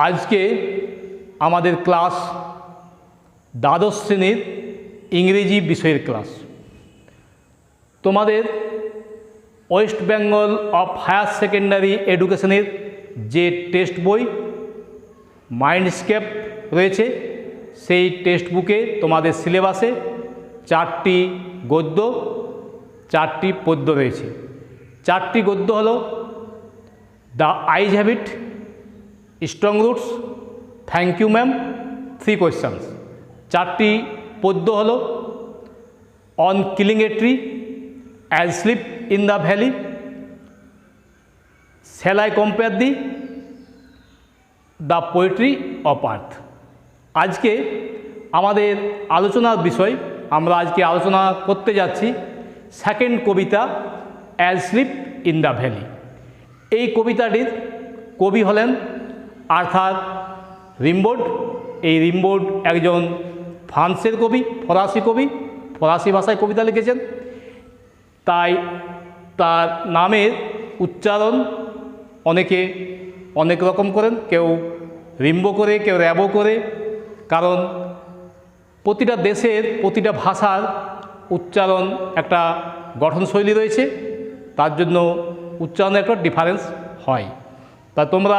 আজকে আমাদের ক্লাস দ্বাদশ শ্রেণীর ইংরেজি বিষয়ের ক্লাস। তোমাদের West Bengal of higher secondary এডুকেশনের যে টেক্সট বই মাইন্ডস্কেপ রয়েছে, সেই টেক্সট বুকে তোমাদের সিলেবাসে 4টি গদ্য 4টি পদ্য রয়েছে। 4টি গদ্য হলো the eyes have it, strong roots, thank you ma'am, 3 questions. 4টি পদ্য হলো on killing a tree, asleep in the valley, shall I compare the poetry of earth. আজকে আমাদের আলোচনার বিষয়, আমরা আজকে আলোচনা করতে যাচ্ছি সেকেন্ড কবিতা asleep in the valley. এই কবিতাটির কবি হলেন আর্থার রিমবোর্ড। এই রিমবোর্ড একজন ফ্রান্সের কবি, ফরাসি কবি, ফরাসি ভাষায় কবিতা লিখেছেন। তাই তার নামের উচ্চারণ অনেকে অনেক রকম করেন, কেউ রিম্বো করে, কেউ র্যাবো করে, কারণ প্রতিটা দেশের প্রতিটা ভাষার উচ্চারণ একটা গঠনশৈলী রয়েছে, তার জন্য উচ্চারণের একটা ডিফারেন্স হয়। তা তোমরা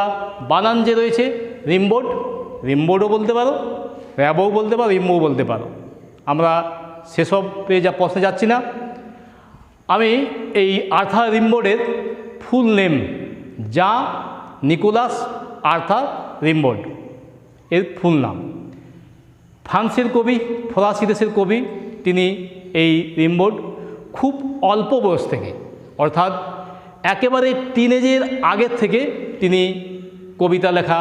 বানান যে রয়েছে রিমবোর্ড, রিমবোর্ডও বলতে পারো, র্যাবও বলতে পারো, রিম্বোও বলতে পারো। আমরা সেসবে যা প্রশ্নে যাচ্ছি না। আমি এই আর্থার রিমবোর্ডের full name Jean Nicolas Arthur Rimbaud, এর ফুল নাম। ফ্রান্সের কবি, ফরাসি দেশের কবি তিনি। এই রিমবোর্ড খুব অল্প বয়স থেকে, অর্থাৎ একেবারে টিনেজের আগের থেকে তিনি কবিতা লেখা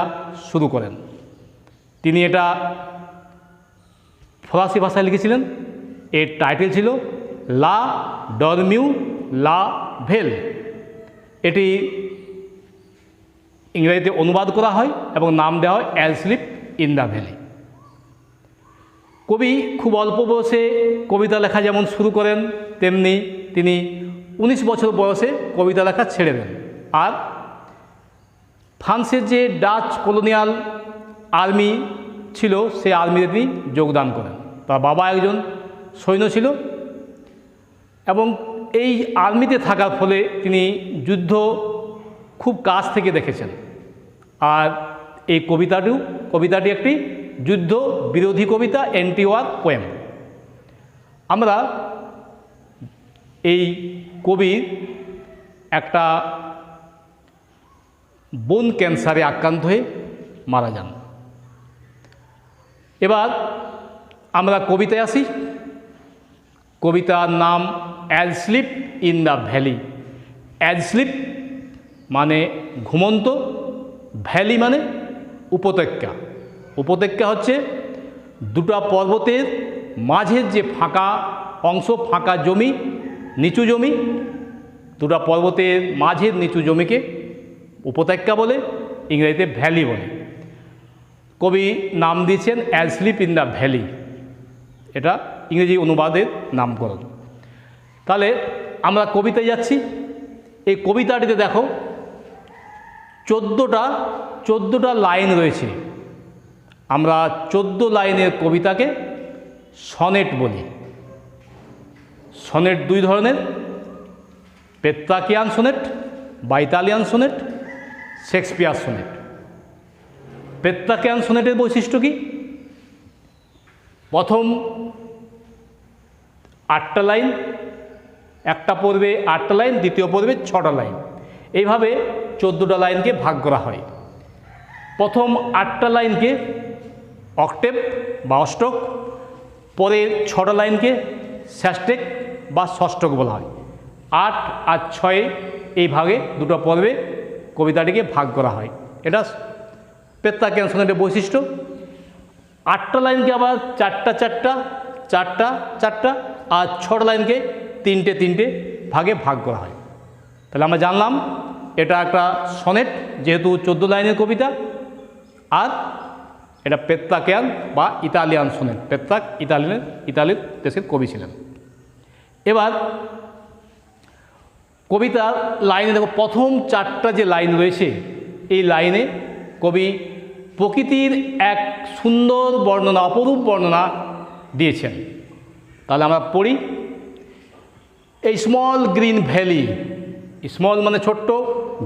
শুরু করেন। তিনি এটা ফরাসি ভাষায় লিখেছিলেন। এর টাইটেল ছিল লা ডরমিউ লা ভেল। এটি ইংরেজিতে অনুবাদ করা হয় এবং নাম দেওয়া হয় as slip in the valley. কবি খুব অল্প বয়সে কবিতা লেখা যেমন শুরু করেন, তেমনি তিনি 19 বছর বয়সে কবিতা লেখা ছেড়ে দেন। আর ফ্রান্সের যে ডাচ কলোনিয়াল আর্মি ছিল, সেই আর্মিতে তিনি যোগদান করেন। তার বাবা একজন সৈন্য ছিল এবং এই আর্মিতে থাকার ফলে তিনি যুদ্ধ খুব কাছ থেকে দেখেছেন। আর এই কবিতাটি একটি যুদ্ধ বিরোধী কবিতা, অ্যান্টি ওয়ার পোয়েম। আমরা এই কবির একটা বোন ক্যান্সারে আক্রান্ত হয়ে মারা যান। এবার আমরা কবিতায় আসি। কবিতার নাম asleep in the valley. Asleep মানে ঘুমন্ত, ভ্যালি মানে উপত্যকা। উপত্যকা হচ্ছে দুটো পর্বতের মাঝের যে ফাঁকা অংশ, ফাঁকা জমি, নিচু জমি, দুটো পর্বতের মাঝের নিচু জমিকে উপত্যকা বলে, ইংরেজিতে ভ্যালি বলে। কবি নাম দিয়েছেন as slip in the valley, এটা ইংরেজি অনুবাদের নামকরণ। তাহলে আমরা কবিতায় যাচ্ছি। এই কবিতাটিতে দেখো 14টা লাইন রয়েছে। আমরা 14 লাইনের কবিতাকে সনেট বলি। সনেট 2 ধরনের, পেত্রাকিয়ান সনেট বা ইতালিয়ান সনেট, শেক্সপিয়ার সনেট। পেত্রাকিয়ান সনেটের বৈশিষ্ট্য কি? প্রথম 8টা লাইন, একটা পর্বে 8টা লাইন, দ্বিতীয় পর্বে 6টা লাইন, এইভাবে 14টা লাইনকে ভাগ করা হয়। প্রথম 8টা লাইনকে অক্টেভ বা অষ্টক, পরের 6টা লাইনকে স্যাস্টেক বা ষষ্ঠক বলা হয়। 8 আর 6 এই ভাগে দুটো পর্বে কবিতাটিকে ভাগ করা হয়। এটা পেত্রাকিয়ান সনেটের বৈশিষ্ট্য। 8টা লাইনকে আবার 4টা আর 6টা লাইনকে 3টে ভাগে ভাগ করা হয়। তাহলে আমরা জানলাম এটা একটা সনেট, যেহেতু 14 লাইনের কবিতা। আর এটা পেত্রাকিয়ান বা ইতালিয়ান সনেট। পেত্রাক ইতালির দেশের কবি ছিলেন। এবার কবিতার লাইনে দেখো, প্রথম 4টা যে লাইন রয়েছে, এই লাইনে কবি প্রকৃতির এক সুন্দর বর্ণনা, অপরূপ বর্ণনা দিয়েছেন। তাহলে আমরা পড়ি। এই স্মল গ্রিন ভ্যালি, স্মল মানে ছোট্ট,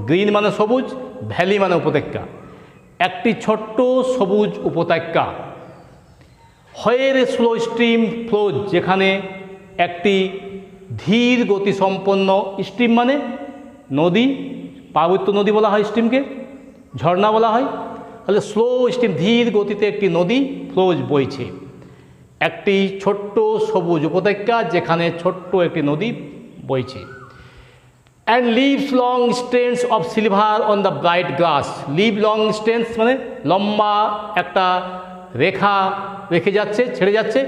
গ্রিন মানে সবুজ, ভ্যালি মানে উপত্যকা, একটি ছোট্ট সবুজ উপত্যকা। হোয়ার এ স্লো স্ট্রিম ফ্লোজ, যেখানে একটি ধীর গতিসম্পন্ন স্ট্রিম মানে নদী, পার্বত্য নদী বলা হয় স্ট্রিমকে, ঝর্ণা বলা হয়। তাহলে স্লো স্ট্রিম, ধীর গতিতে একটি নদী ফ্লোজ বইছে, একটি ছোট্ট সবুজ উপত্যকা যেখানে ছোট্ট একটি নদী বইছে। And leaves long strands of silver on the bright grass, leave long strands মানে লম্বা একটা রেখা রেখে যাচ্ছে, ছেড়ে যাচ্ছে,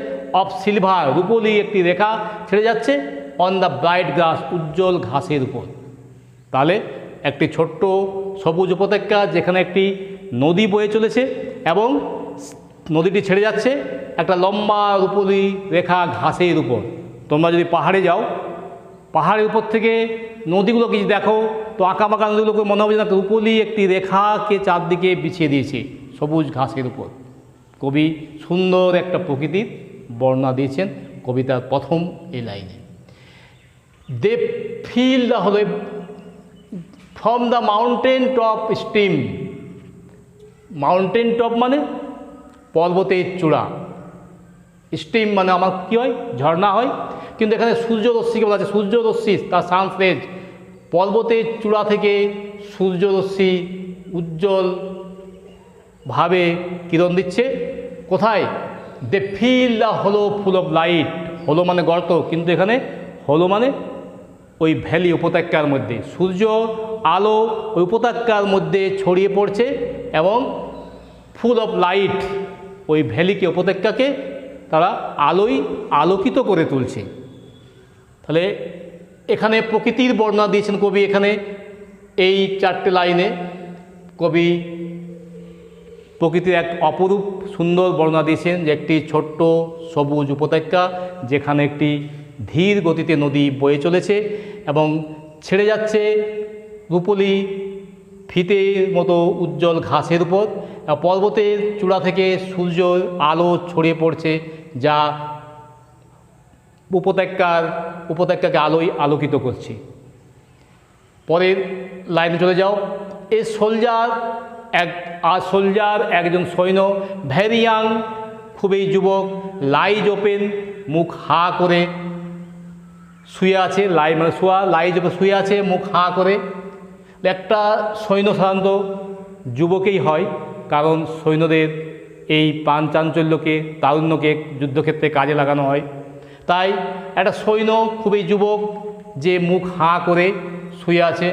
অফ সিলভার রূপলি একটি রেখা ছেড়ে যাচ্ছে, অন দ্য ব্রাইট গ্রাস উজ্জ্বল ঘাসের উপর। তাহলে একটি ছোট্ট সবুজ উপত্যকা যেখানে একটি নদী বয়ে চলেছে এবং নদীটি ছেড়ে যাচ্ছে একটা লম্বা রূপলি রেখা ঘাসের উপর। তোমরা যদি পাহাড়ে যাও, পাহাড়ের উপর থেকে নদীগুলোকে যদি দেখো তো আঁকাবাঁকা নদীগুলোকে মনে হবে না রূপলি একটি রেখাকে চারদিকে বিছিয়ে দিয়েছে সবুজ ঘাসের উপর। কবি সুন্দর একটা প্রকৃতির বর্ণনা দিয়েছেন কবিতার প্রথম এই লাইনে। দে ফিল দ্য হলো from the mountain top stream, mountain top মানে পর্বতের চূড়া, স্ট্রিম মানে আমার কী হয়, ঝর্ণা হয়। কিন্তু এখানে সূর্যরশ্মিকে বলা আছে, সূর্যরশ্মি তার সানরেজ, পর্বতের চূড়া থেকে সূর্যরশ্মি উজ্জ্বলভাবে কিরণ দিচ্ছে। কোথায়? দে ফিল দ্য হলো ফুল অফ লাইট, হলো মানে গর্ত, কিন্তু এখানে হলো মানে ওই ভ্যালি উপত্যকার মধ্যে সূর্য আলো ওই উপত্যকার মধ্যে ছড়িয়ে পড়ছে এবং ফুল অফ লাইট ওই ভ্যালিকে, উপত্যকাকে তারা আলোয় আলোকিত করে তুলছে। তাহলে এখানে প্রকৃতির বর্ণনা দিয়েছেন কবি। এখানে এই চারটে লাইনে কবি প্রকৃতির এক অপরূপ সুন্দর বর্ণনা দিয়েছেন যে একটি ছোট্ট সবুজ উপত্যকা যেখানে একটি ধীর গতিতে নদী বয়ে চলেছে এবং ছেড়ে যাচ্ছে রূপলি ফিতের মতো উজ্জ্বল ঘাসের উপর, পর্বতের চূড়া থেকে সূর্য আলো ছড়িয়ে পড়ছে যা উপত্যকাকে আলোয় আলোকিত করছে। পরের লাইনে চলে যাও। এ সোলজার একজন সৈন্য, ভেরি ইয়াং খুবই যুবক, লাইজ ওপেন মুখ হা করে শুয়ে আছে, লাই মানে শোয়া, লাইজ ওপেন শুয়ে আছে মুখ হা করে। একটা সৈন্য সাধারণত যুবকেই হয়, কারণ সৈন্যদের এই প্রাণ চাঞ্চল্যকে, তারুণ্যকে যুদ্ধক্ষেত্রে কাজে লাগানো হয়। তাই একটা সৈন্য খুবই যুবক যে মুখ হাঁ করে শুয়ে আছে।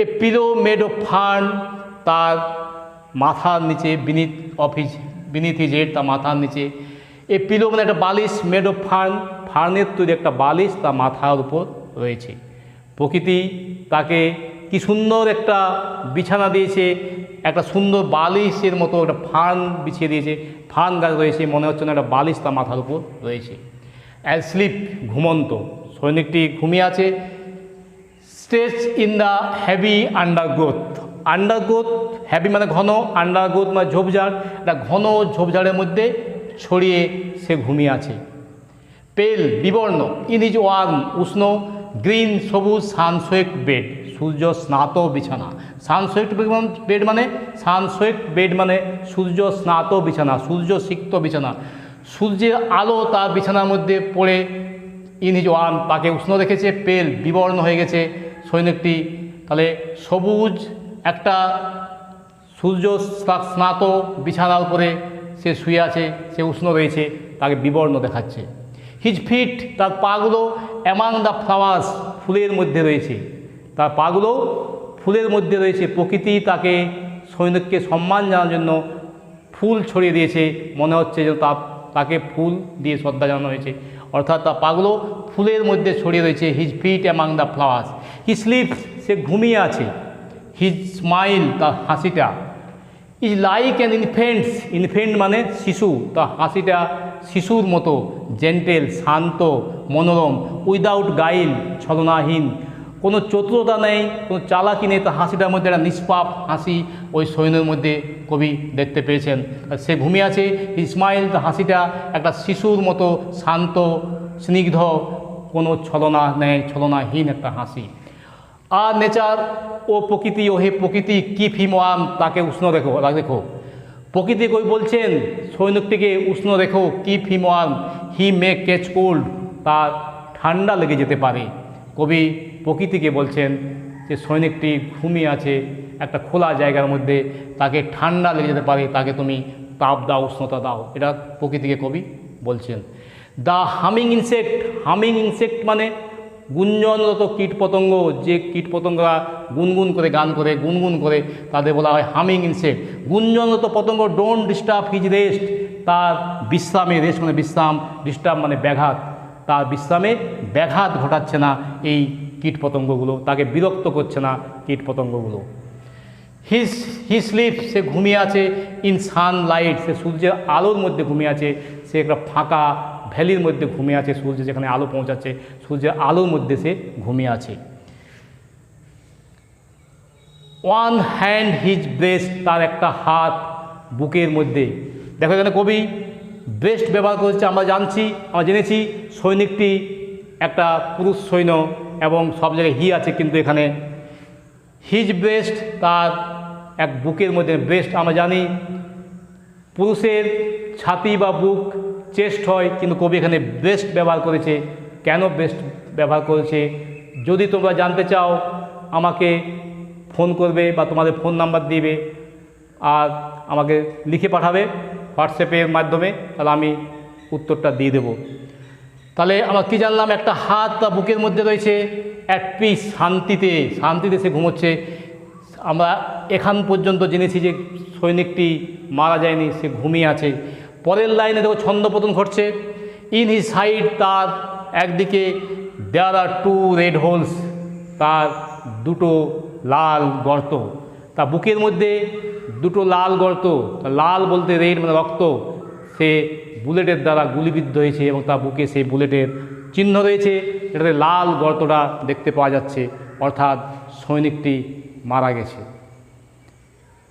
এ পিলো মেড অফ ফার্ন, তার মাথার নিচে বিনিথ হিজ হেড, তার মাথার নিচে। এ পিলো মানে একটা বালিশ, মেড অফ ফার্ন, ফার্নের তৈরি একটা বালিশ তার মাথার উপর রয়েছে। প্রকৃতি তাকে কি সুন্দর একটা বিছানা দিয়েছে, একটা সুন্দর বালিশের মতো একটা ফার্ন বিছিয়ে দিয়েছে, ফার্ন গাছ রয়েছে, মনে হচ্ছে না একটা বালিশ তার মাথার উপর রয়েছে। অ্যাসলিপ ঘুমন্ত, সৈনিকটি ঘুমিয়ে আছে। Stretch in the heavy undergrowth, undergrowth heavy মানে ঘন, আন্ডারগ্রোথ মানে ঝোপঝাড়, একটা ঘন ঝোপঝাড়ের মধ্যে ছড়িয়ে সে ঘুমিয়ে আছে। পেল বিবর্ণ, ইন ইজ ওয়ার্ম উষ্ণ, গ্রিন সবুজ, সানসোয়েক্ট বেড সূর্য স্নাত বিছানা। সানসোয়েক্ট বেড মানে সূর্য স্নাত বিছানা, সূর্য সিক্ত বিছানা। সূর্যের আলো তার বিছানার মধ্যে পড়ে ইন ইজ ওয়ার্ম তাকে উষ্ণ রেখেছে। পেল বিবর্ণ হয়ে গেছে সৈনিকটি। তাহলে সবুজ একটা সূর্য স্নাত বিছানার উপরে সে শুয়ে আছে, সে উষ্ণ রয়েছে, তাকে বিবর্ণ দেখাচ্ছে। হিজ ফিট তার পাগুলো অ্যামাং দ্য ফ্লাওয়ার্স ফুলের মধ্যে রয়েছে, তার পাগুলো ফুলের মধ্যে রয়েছে। প্রকৃতি তাকে সৈনিককে সম্মান জানার জন্য ফুল ছড়িয়ে দিয়েছে, মনে হচ্ছে যে তাকে ফুল দিয়ে শ্রদ্ধা জানানো হয়েছে, অর্থাৎ তার পাগুলো ফুলের মধ্যে ছড়িয়ে রয়েছে। His feet among the flowers, he sleeps সে ঘুমিয়ে আছে। হিজ স্মাইল তার হাসিটা, ইজ লাইক অ্যান ইনফেন্ট মানে শিশু, তার হাসিটা শিশুর মতো, জেন্টেল শান্ত মনোরম, উইদাউট গাইল ছলনাহীন, কোনো চতুরতা নেই, কোনো চালাকি নেই, তার হাসিটার মধ্যে একটা নিষ্পাপ হাসি ওই সৈন্যের মধ্যে কবি দেখতে পেয়েছেন। সে ঘুমিয়ে আছে, ইসমাইল, তার হাসিটা একটা শিশুর মতো শান্ত স্নিগ্ধ, কোনো ছলনা নেই, ছলনাহীন একটা হাসি। আর নেচার ও প্রকৃতি, ও হে প্রকৃতি কিপ হিম ওয়ার্ম, তাকে উষ্ণ রেখো, দেখো প্রকৃতি কবি বলছেন সৈনিকটিকে উষ্ণ রেখো, কিপ হিম ওয়ার্ম, হি মে ক্যাচ কোল্ড, তার ঠান্ডা লেগে যেতে পারে। কবি প্রকৃতিকে বলছেন যে সৈনিকটি ঘুমিয়ে আছে একটা খোলা জায়গার মধ্যে, তাকে ঠান্ডা লেগে যেতে পারে, তাকে তুমি তাপ দাও, উষ্ণতা দাও, এটা প্রকৃতিকে কবি বলছেন। The humming insect, humming insect মানে গুঞ্জনরত কীটপতঙ্গ, যে কীটপতঙ্গরা গুনগুন করে গান করে, গুনগুন করে, তাদের বলা হয় হামিং ইনসেক্ট। গুঞ্জনরত পতঙ্গ, ডোন্ট ডিস্টার্ব হিজ রেস্ট, তার বিশ্রামে, রেস্ট মানে বিশ্রাম, ডিস্টার্ব মানে ব্যাঘাত, তার বিশ্রামে ব্যাঘাত ঘটাচ্ছে না এই কীটপতঙ্গগুলো, তাকে বিরক্ত করছে না কীটপতঙ্গগুলো। হি স্লিপ, সে ঘুমিয়ে আছে, ইন সানলাইট, সে সূর্যের আলোর মধ্যে ঘুমিয়ে আছে, সে একটা ফাঁকা ভ্যালির মধ্যে ঘুমিয়ে আছে, সূর্য যেখানে আলো পৌঁছাচ্ছে সূর্যের আলোর মধ্যে সে ঘুমিয়ে আছে। ওয়ান হ্যান্ড হিজ ব্রেস্ট, তার একটা হাত বুকের মধ্যে। দেখো এখানে কবি ব্রেস্ট ব্যবহার করেছে, আমরা জেনেছি সৈনিকটি একটা পুরুষ সৈন্য এবং সব জায়গায় হি আছে, কিন্তু এখানে হিজ ব্রেস্ট, তার এক বুকের মধ্যে। ব্রেস্ট আমরা জানি পুরুষের ছাতি বা বুক, চেস্ট হয়, কিন্তু কবি এখানে ব্রেস্ট ব্যবহার করেছে। কেন ব্রেস্ট ব্যবহার করেছে যদি তোমরা জানতে চাও আমাকে ফোন করবে বা তোমাদের ফোন নাম্বার দিবে আর আমাকে লিখে পাঠাবে হোয়াটসঅ্যাপের মাধ্যমে, তাহলে আমি উত্তরটা দিয়ে দেব। তাহলে আমরা কী জানলাম, একটা হাত তার বুকের মধ্যে রয়েছে, অ্যাট পিস, শান্তিতে, শান্তিতে সে ঘুমোচ্ছে। আমরা এখান পর্যন্ত জেনেছি যে সৈনিকটি মারা যায়নি, সে ঘুমিয়ে আছে। পরের লাইনে দেখো ছন্দপতন ঘটছে। ইন হিজ সাইড, তার একদিকে দেয়ার আর টু রেড হোলস, তার দুটো লাল গর্ত, তার বুকের মধ্যে দুটো লাল গর্ত, লাল বলতে রেড মানে রক্ত, সে বুলেটের দ্বারা গুলিবিদ্ধ হয়েছে এবং তার বুকে সেই বুলেটের চিহ্ন রয়েছে, এটাতে লাল গর্তটা দেখতে পাওয়া যাচ্ছে, অর্থাৎ সৈনিকটি মারা গেছে।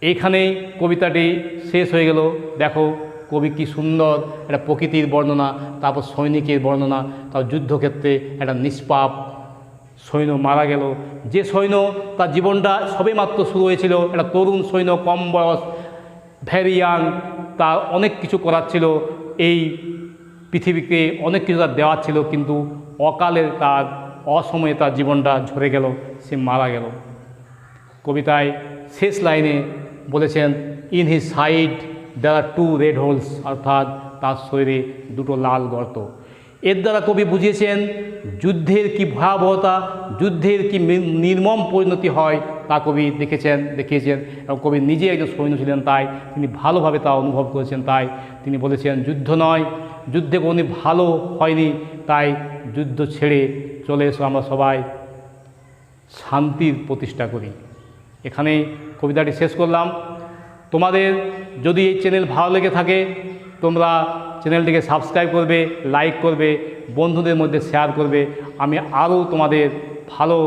এইখানেই কবিতাটি শেষ হয়ে গেল। দেখো কবি কী সুন্দর একটা প্রকৃতির বর্ণনা, তারপর সৈনিকের বর্ণনা, তার যুদ্ধক্ষেত্রে একটা নিষ্পাপ সৈন্য মারা গেল, যে সৈন্য তার জীবনটা সবেমাত্র শুরু হয়েছিল, একটা তরুণ সৈন্য, কম বয়স, ভ্যারি ইয়াং, তার অনেক কিছু করার ছিল, এই পৃথিবীকে অনেক কিছু তার দেওয়ার ছিল, কিন্তু অকালে তার অসময়ে তার জীবনটা ঝরে গেল, সে মারা গেল। কবিতায় শেষ লাইনে বলেছেন in his side there are two red holes, অর্থাৎ তার শরীরে দুটো লাল গর্ত। এর দ্বারা কবি বুঝিয়েছেন যুদ্ধের কি ভয়াবহতা, যুদ্ধের কি নির্মম পরিণতি হয় তা কবি দেখিয়েছেন এবং কবি নিজে একজন সৈন্য ছিলেন, তাই তিনি ভালোভাবে তা অনুভব করেছেন। তাই তিনি বলেছেন যুদ্ধ নয়, যুদ্ধে কোনো ভালো হয়নি, তাই যুদ্ধ ছেড়ে চলে এসো, আমরা সবাই শান্তির প্রতিষ্ঠা করি। এখানেই কবিতাটি শেষ করলাম। তোমাদের যদি এই চ্যানেল ভালো লেগে থাকে তোমরা চ্যানেলটিকে সাবস্ক্রাইব করবে, লাইক করবে, বন্ধুদের মধ্যে শেয়ার করবে। আমি আরও তোমাদের ভালো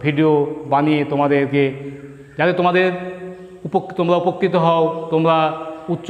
ভিডিও বানিয়ে তোমাদেরকে, যাতে তোমরা উপকৃত হও, তোমরা উচ্চ